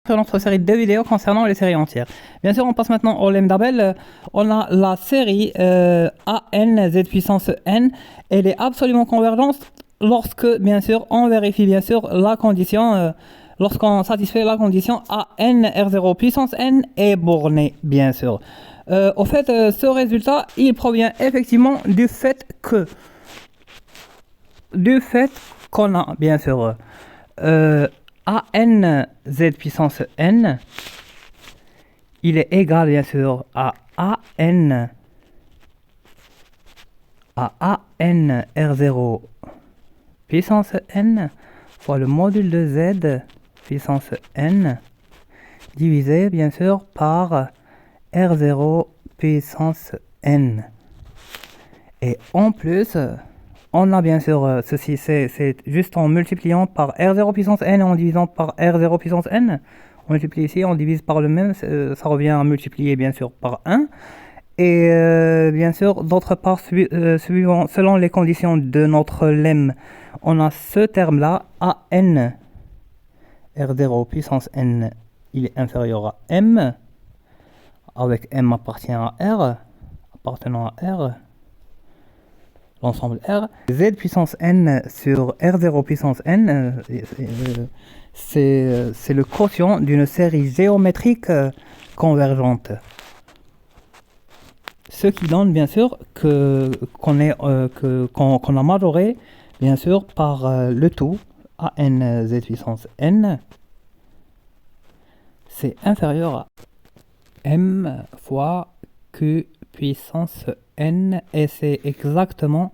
Sur notre série de vidéos concernant les séries entières. Bien sûr, on passe maintenant au lemme d'Abel. On a la série AN Z puissance N. Elle est absolument convergente lorsque, bien sûr, on vérifie bien sûr la condition, lorsqu'on satisfait la condition AN R0 puissance N est bornée, bien sûr. Au fait, ce résultat, il provient effectivement du fait qu'on a, bien sûr, AN Z puissance N, il est égal bien sûr à AN R0 puissance N fois le module de Z puissance N divisé bien sûr par R0 puissance N. Et en plus, on a bien sûr ceci, c'est juste en multipliant par R0 puissance N et en divisant par R0 puissance N. On multiplie ici, on divise par le même, ça revient à multiplier bien sûr par 1. Et bien sûr, d'autre part, selon les conditions de notre lemme, on a ce terme-là, AN R0 puissance N, il est inférieur à M, avec M appartenant à R. L'ensemble R. Z puissance N sur R0 puissance N, c'est le quotient d'une série géométrique convergente. Ce qui donne bien sûr qu'on a majoré bien sûr par le tout AN Z puissance N, c'est inférieur à M fois Q puissance N, et c'est exactement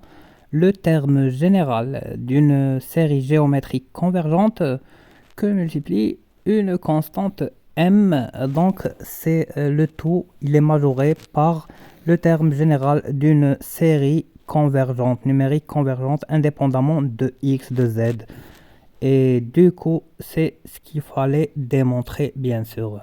le terme général d'une série géométrique convergente que multiplie une constante M. Donc c'est le tout, il est majoré par le terme général d'une série convergente, numérique convergente, indépendamment de X, de Z. Et du coup, c'est ce qu'il fallait démontrer, bien sûr.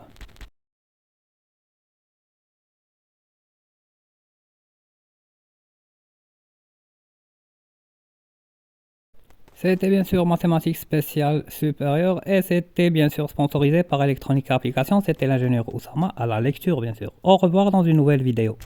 C'était bien sûr mathématiques spéciales supérieures et c'était bien sûr sponsorisé par Electronic Applications. C'était l'ingénieur Oussama à la lecture, bien sûr. Au revoir dans une nouvelle vidéo.